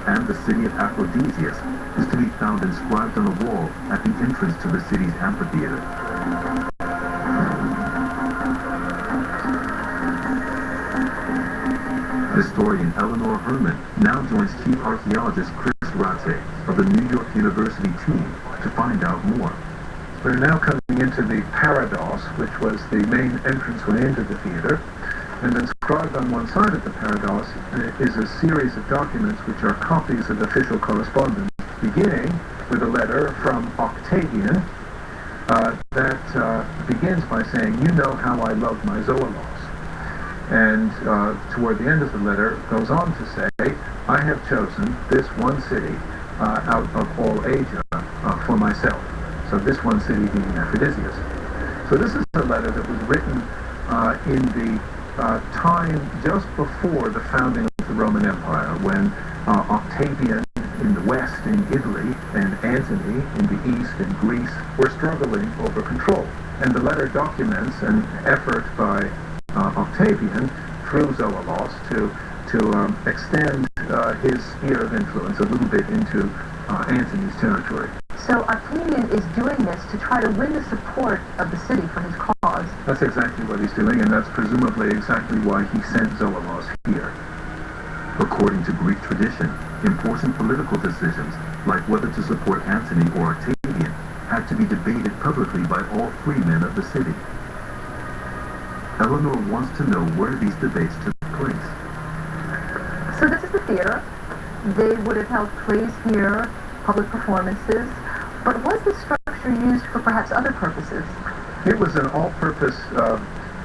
and the city of Aphrodisias is to be found inscribed on a wall at the entrance to the city's amphitheater. Historian Eleanor Herman now joins chief archaeologist Chris Rate of the New York University team to find out more. We're now coming into the Parados, which was the main entranceway into the theater, and inscribed on one side of the Parados is a series of documents which are copies of official correspondence, beginning with a letter from Octavian that begins by saying, "You know how I love my Zoelos." And toward the end of the letter goes on to say, "I have chosen this one city out of all Asia for myself." So this one city being Aphrodisias. So this is a letter that was written in the time just before the founding of the Roman Empire, when Octavian in the west in Italy and Antony in the east in Greece were struggling over control. And the letter documents an effort by Octavian through Zoelos to extend his sphere of influence a little bit into Antony's territory. So Octavian is doing this to try to win the support of the city for his cause. That's exactly what he's doing, and that's presumably exactly why he sent Zoelos here. According to Greek tradition, important political decisions, like whether to support Antony or Octavian, had to be debated publicly by all three men of the city. Eleanor wants to know where these debates took place. So this is the theater. They would have held plays here, public performances, but was the structure used for perhaps other purposes? It was an all-purpose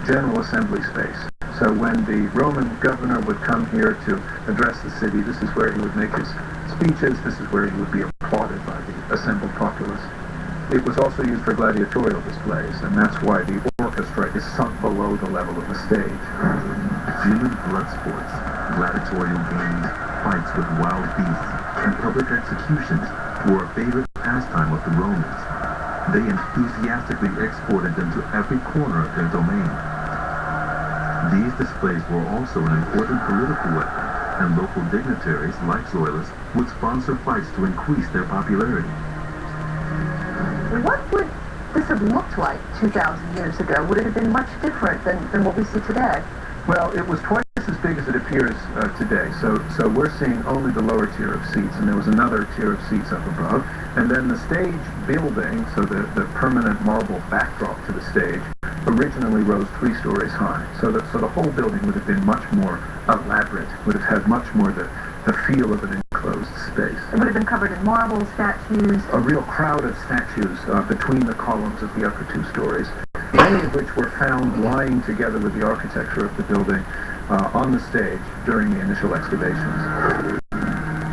general assembly space. So when the Roman governor would come here to address the city, this is where he would make his speeches, this is where he would be applauded by the assembled populace. It was also used for gladiatorial displays, and that's why the orchestra is sunk below the level of the stage. Human blood sports, gladiatorial games, fights with wild beasts, and public executions were a favorite pastime of the Romans. They enthusiastically exported them to every corner of their domain. These displays were also an important political weapon, and local dignitaries, like Zoilus, would sponsor fights to increase their popularity. What would this have looked like 2,000 years ago? Would it have been much different than what we see today? Well, it was twice as big as it appears today. So we're seeing only the lower tier of seats, and there was another tier of seats up above. And then the stage building, so the permanent marble backdrop to the stage, originally rose 3 stories high. So the whole building would have been much more elaborate, would have had much more the feel of an enclosed space. It would have been covered in marble, statues. A real crowd of statues between the columns of the upper 2 stories, many of which were found lying together with the architecture of the building on the stage during the initial excavations.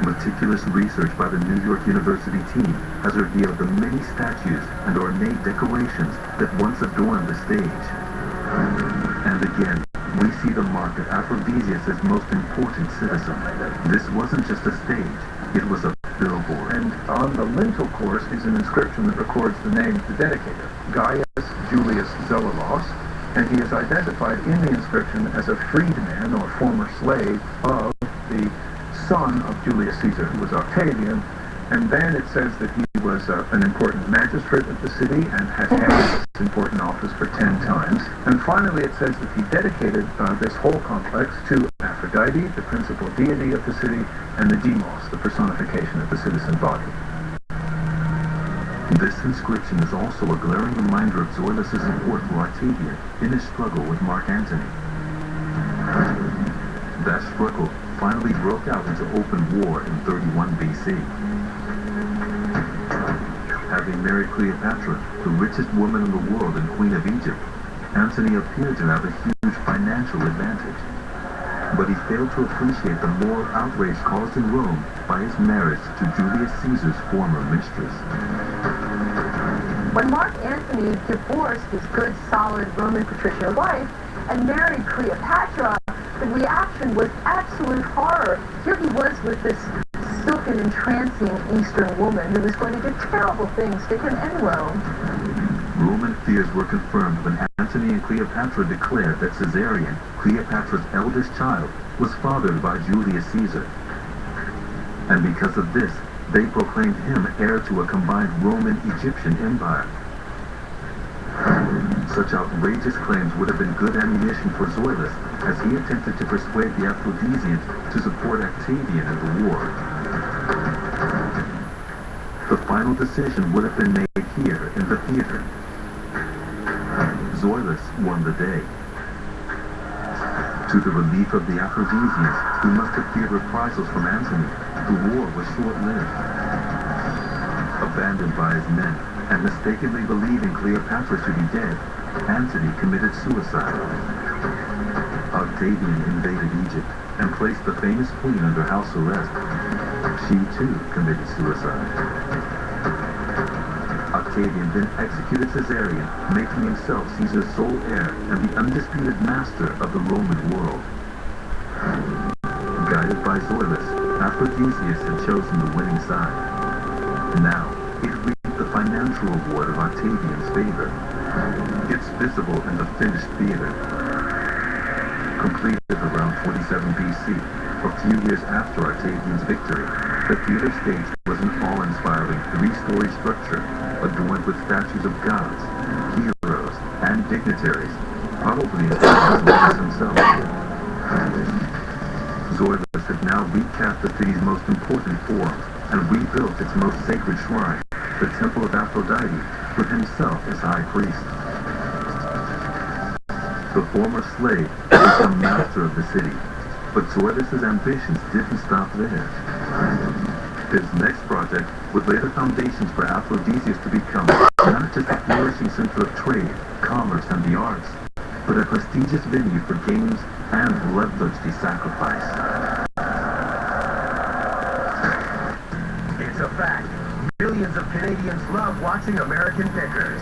Meticulous research by the New York University team has revealed the many statues and ornate decorations that once adorned the stage. And again, we see the mark of Aphrodisias' most important citizen. This wasn't just a stage, it was a billboard. And on the lintel course is an inscription that records the name of the dedicator, Gaius Julius Zoelos, and he is identified in the inscription as a freedman or former slave of the son of Julius Caesar, who was Octavian. And then it says that he was an important magistrate of the city and had held this important office for 10 times. And finally it says that he dedicated this whole complex to Aphrodite, the principal deity of the city, and the demos, the personification of the citizen body. This inscription is also a glaring reminder of Zoilus' support for Octavian in his struggle with Mark Antony. That struggle finally broke out into open war in 31 BC. Having married Cleopatra, the richest woman in the world and queen of Egypt, Antony appeared to have a huge financial advantage. But he failed to appreciate the moral outrage caused in Rome by his marriage to Julius Caesar's former mistress. When Mark Antony divorced his good, solid Roman patrician wife and married Cleopatra, the reaction was absolute horror. Here he was with this silken, entrancing Eastern woman who was going to do terrible things to him and Rome. Roman fears were confirmed when Antony and Cleopatra declared that Caesarion, Cleopatra's eldest child, was fathered by Julius Caesar. and because of this, they proclaimed him heir to a combined Roman-Egyptian empire. Such outrageous claims would have been good ammunition for Zoilus as he attempted to persuade the Aphrodisians to support Octavian in the war. The final decision would have been made here in the theater. Zoilus won the day. To the relief of the Aphrodisians, who must have feared reprisals from Antony, the war was short-lived. Abandoned by his men, and mistakenly believing Cleopatra to be dead, Antony committed suicide. Octavian invaded Egypt, and placed the famous queen under house arrest. She too committed suicide. Octavian then executed Caesarion, making himself Caesar's sole heir and the undisputed master of the Roman world. Guided by Zoilus, Aphrodisias had chosen the winning side. Now, it reaped the financial reward of Octavian's favor. It's visible in the finished theater. Completed around 27 BC, a few years after Octavian's victory, the theater stage was an awe-inspiring three-story structure adorned with statues of gods, heroes, and dignitaries, probably as Zoilus himself. Zoilus had now recast the city's most important forms and rebuilt its most sacred shrine, the Temple of Aphrodite, with himself as high priest. The former slave became master of the city, but Zoilus's ambitions didn't stop there. His next project would lay the foundations for Aphrodisias to become not just a flourishing center of trade, commerce, and the arts, but a prestigious venue for games and bloodthirsty sacrifice. It's a fact. Millions of Canadians love watching American pictures.